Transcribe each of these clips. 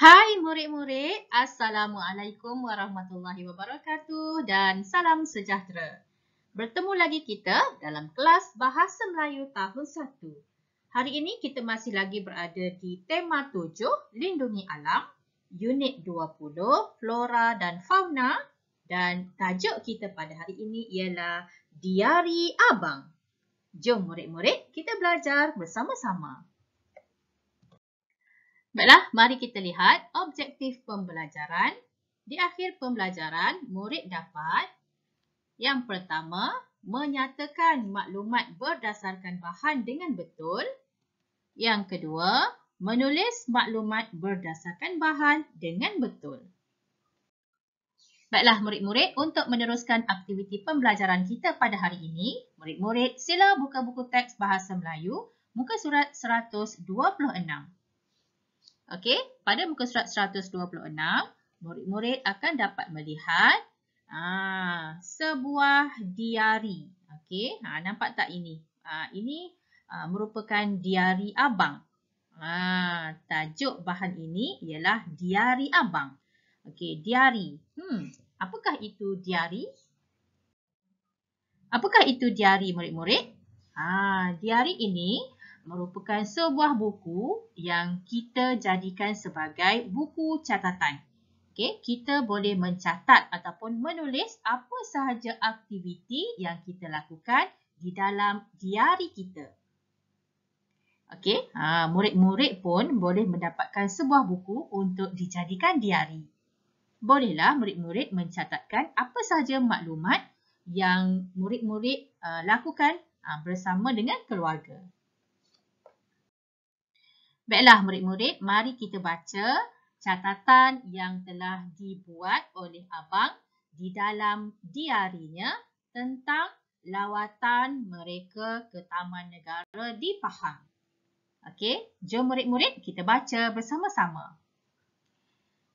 Hai murid-murid, Assalamualaikum warahmatullahi wabarakatuh dan salam sejahtera. Bertemu lagi kita dalam kelas Bahasa Melayu tahun 1. Hari ini kita masih lagi berada di tema 7, Lindungi Alam, Unit 20, Flora dan Fauna, dan tajuk kita pada hari ini ialah Diari Abang. Jom murid-murid kita belajar bersama-sama. Baiklah, mari kita lihat objektif pembelajaran. Di akhir pembelajaran, murid dapat yang pertama, menyatakan maklumat berdasarkan bahan dengan betul. Yang kedua, menulis maklumat berdasarkan bahan dengan betul. Baiklah murid-murid, untuk meneruskan aktiviti pembelajaran kita pada hari ini, murid-murid sila buka buku teks Bahasa Melayu, muka surat 126. Okey, pada muka surat 126, murid-murid akan dapat melihat sebuah diari. Okey, nampak tak ini? Ini merupakan diari abang. Tajuk bahan ini ialah diari abang. Okey, diari. Apakah itu diari? Apakah itu diari murid-murid? Diari ini merupakan sebuah buku yang kita jadikan sebagai buku catatan. Okay, kita boleh mencatat ataupun menulis apa sahaja aktiviti yang kita lakukan di dalam diari kita. Okay, murid-murid pun boleh mendapatkan sebuah buku untuk dijadikan diari. Bolehlah murid-murid mencatatkan apa sahaja maklumat yang murid-murid lakukan bersama dengan keluarga. Baiklah murid-murid, mari kita baca catatan yang telah dibuat oleh abang di dalam diarinya tentang lawatan mereka ke Taman Negara di Pahang. Okey, jom murid-murid kita baca bersama-sama.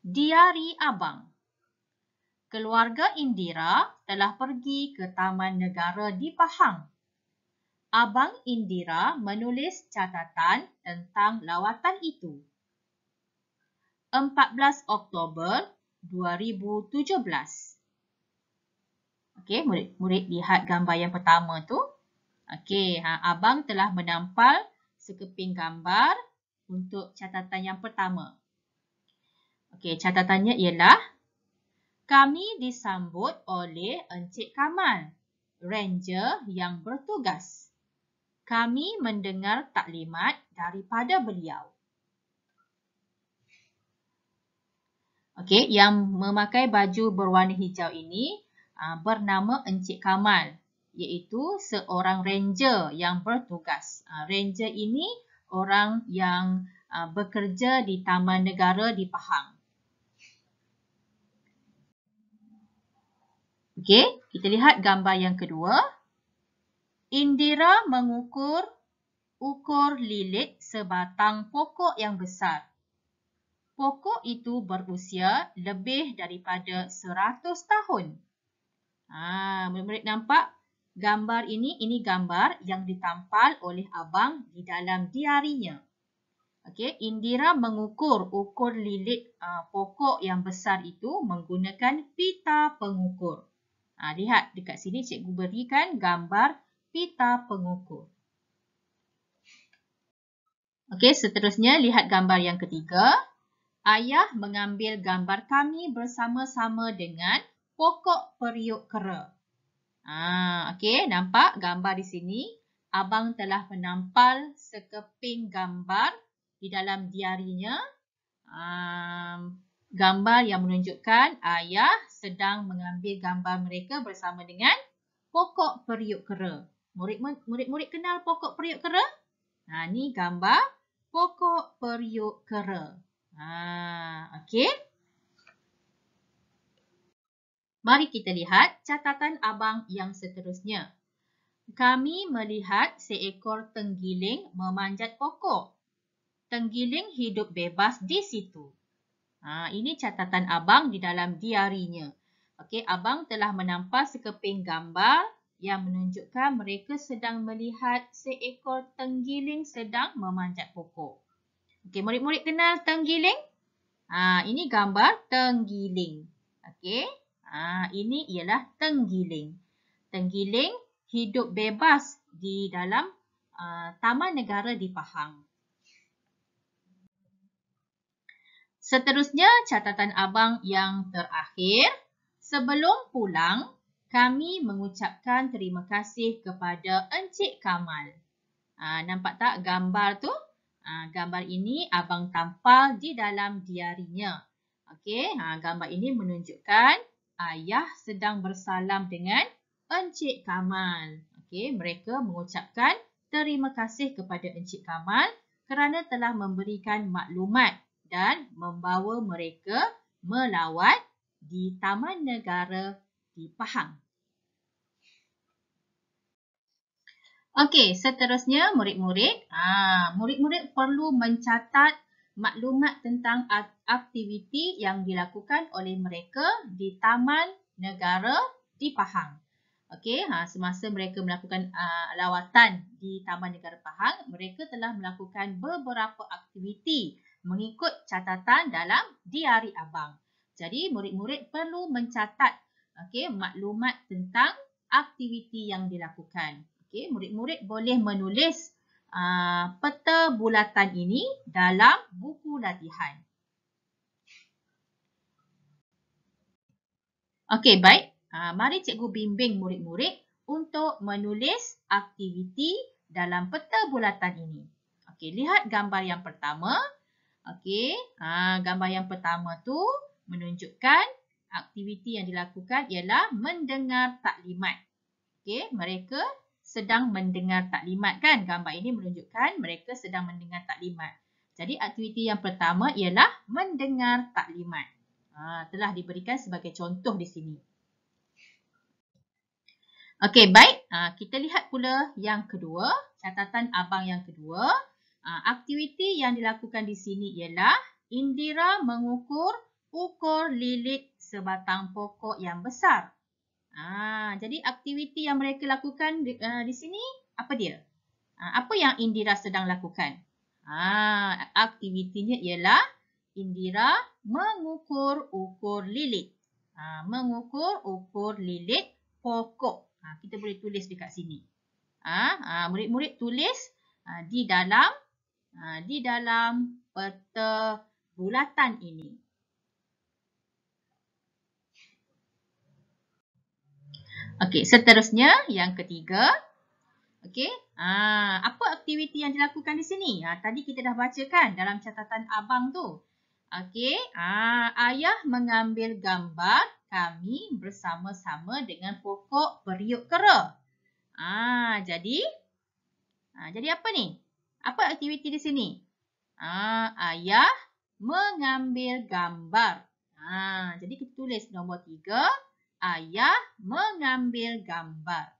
Diari abang. Keluarga Indira telah pergi ke Taman Negara di Pahang. Abang Indira menulis catatan tentang lawatan itu. 14 Oktober 2017. Okey, murid-murid lihat gambar yang pertama tu. Okey, abang telah menampal sekeping gambar untuk catatan yang pertama. Okey, catatannya ialah kami disambut oleh Encik Kamal, ranger yang bertugas. Kami mendengar taklimat daripada beliau. Okey, yang memakai baju berwarna hijau ini bernama Encik Kamal, iaitu seorang ranger yang bertugas. Ranger ini orang yang bekerja di Taman Negara di Pahang. Okey, kita lihat gambar yang kedua. Indira mengukur lilit sebatang pokok yang besar. Pokok itu berusia lebih daripada 100 tahun. Murid-murid nampak gambar ini? Ini gambar yang ditampal oleh abang di dalam diarinya. Okey, Indira mengukur lilit pokok yang besar itu menggunakan pita pengukur. Lihat dekat sini cikgu berikan gambar pita pengukur. Okey, seterusnya lihat gambar yang ketiga. Ayah mengambil gambar kami bersama-sama dengan pokok periuk kera. Okey, nampak gambar di sini. Abang telah menampal sekeping gambar di dalam diarinya. Gambar yang menunjukkan ayah sedang mengambil gambar mereka bersama dengan pokok periuk kera. Murid-murid kenal pokok periuk kera? Ni gambar pokok periuk kera. Okey. Mari kita lihat catatan abang yang seterusnya. Kami melihat seekor tenggiling memanjat pokok. Tenggiling hidup bebas di situ. Ini catatan abang di dalam diarinya. Okey, abang telah menampak sekeping gambar yang menunjukkan mereka sedang melihat seekor tenggiling sedang memanjat pokok. Okey, murid-murid kenal tenggiling? Ini gambar tenggiling. Okey. Ini ialah tenggiling. Tenggiling hidup bebas di dalam Taman Negara di Pahang. Seterusnya, catatan abang yang terakhir. Sebelum pulang, kami mengucapkan terima kasih kepada Encik Kamal. Nampak tak gambar tu? Gambar ini abang tampal di dalam diarinya. Okey, gambar ini menunjukkan ayah sedang bersalam dengan Encik Kamal. Okey, mereka mengucapkan terima kasih kepada Encik Kamal kerana telah memberikan maklumat dan membawa mereka melawat di Taman Negara di Pahang. Okey, seterusnya murid-murid. Murid-murid perlu mencatat maklumat tentang aktiviti yang dilakukan oleh mereka di Taman Negara di Pahang. Okey, semasa mereka melakukan lawatan di Taman Negara Pahang, mereka telah melakukan beberapa aktiviti mengikut catatan dalam diari abang. Jadi, murid-murid perlu mencatat maklumat tentang aktiviti yang dilakukan. Okey, murid-murid boleh menulis peta bulatan ini dalam buku latihan. Okey, baik. Mari cikgu bimbing murid-murid untuk menulis aktiviti dalam peta bulatan ini. Okey, lihat gambar yang pertama. Okey, gambar yang pertama tu menunjukkan aktiviti yang dilakukan ialah mendengar taklimat. Okey, mereka sedang mendengar taklimat kan? Gambar ini menunjukkan mereka sedang mendengar taklimat. Jadi aktiviti yang pertama ialah mendengar taklimat. Telah diberikan sebagai contoh di sini. Okey, baik. Kita lihat pula yang kedua, catatan abang yang kedua. Aktiviti yang dilakukan di sini ialah Indira mengukur ukur lilit sebatang pokok yang besar. Jadi aktiviti yang mereka lakukan di sini, apa dia? Apa yang Indira sedang lakukan? Aktivitinya ialah Indira mengukur ukur lilit. Mengukur ukur lilit pokok. Kita boleh tulis dekat sini. Murid-murid tulis di dalam peta bulatan ini. Okey, seterusnya yang ketiga. Okey, apa aktiviti yang dilakukan di sini? Tadi kita dah bacakan dalam catatan abang tu. Okey, ayah mengambil gambar kami bersama-sama dengan pokok periuk kera. Jadi apa ni? Apa aktiviti di sini? Ayah mengambil gambar. Jadi kita tulis nombor 3. Ayah mengambil gambar.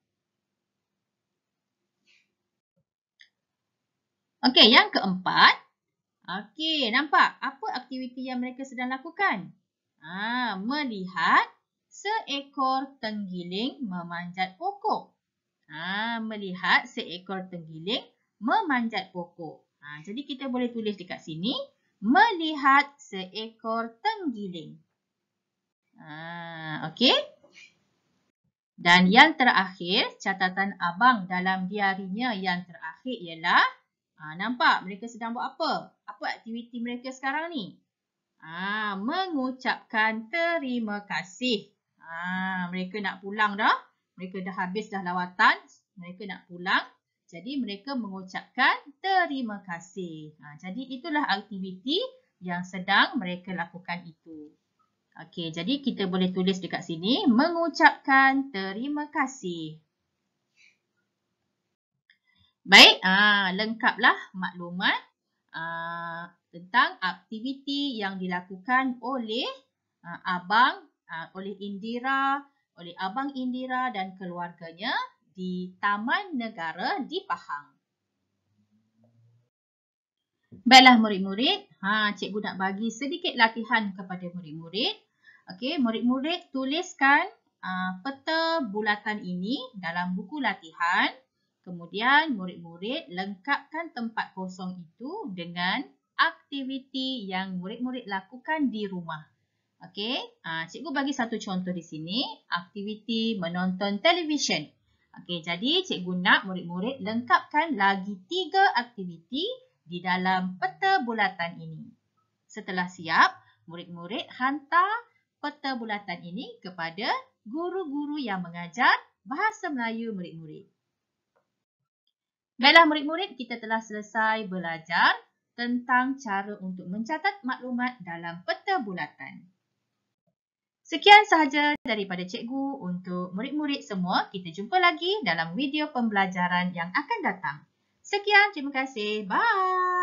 Okey, yang keempat. Okey, nampak apa aktiviti yang mereka sedang lakukan? Melihat seekor tenggiling memanjat pokok. Melihat seekor tenggiling memanjat pokok. Jadi kita boleh tulis dekat sini. Melihat seekor tenggiling. Okey. Dan yang terakhir, catatan abang dalam diarinya yang terakhir ialah, nampak mereka sedang buat apa? Apa aktiviti mereka sekarang ni? Mengucapkan terima kasih. Mereka nak pulang dah. Mereka dah habis dah lawatan. Mereka nak pulang. Jadi mereka mengucapkan terima kasih. Jadi itulah aktiviti yang sedang mereka lakukan itu. Okey, jadi kita boleh tulis dekat sini, mengucapkan terima kasih. Baik, lengkaplah maklumat tentang aktiviti yang dilakukan oleh abang, oleh Indira, oleh abang Indira dan keluarganya di Taman Negara di Pahang. Baiklah murid-murid, cikgu nak bagi sedikit latihan kepada murid-murid. Okey, murid-murid tuliskan peta bulatan ini dalam buku latihan. Kemudian murid-murid lengkapkan tempat kosong itu dengan aktiviti yang murid-murid lakukan di rumah. Okey, cikgu bagi satu contoh di sini, aktiviti menonton televisyen. Okey, jadi cikgu nak murid-murid lengkapkan lagi 3 aktiviti di dalam peta bulatan ini. Setelah siap, murid-murid hantar peta bulatan ini kepada guru-guru yang mengajar bahasa Melayu murid-murid. Baiklah murid-murid, kita telah selesai belajar tentang cara untuk mencatat maklumat dalam peta bulatan. Sekian sahaja daripada cikgu untuk murid-murid semua. Kita jumpa lagi dalam video pembelajaran yang akan datang. Sekian, terima kasih. Bye.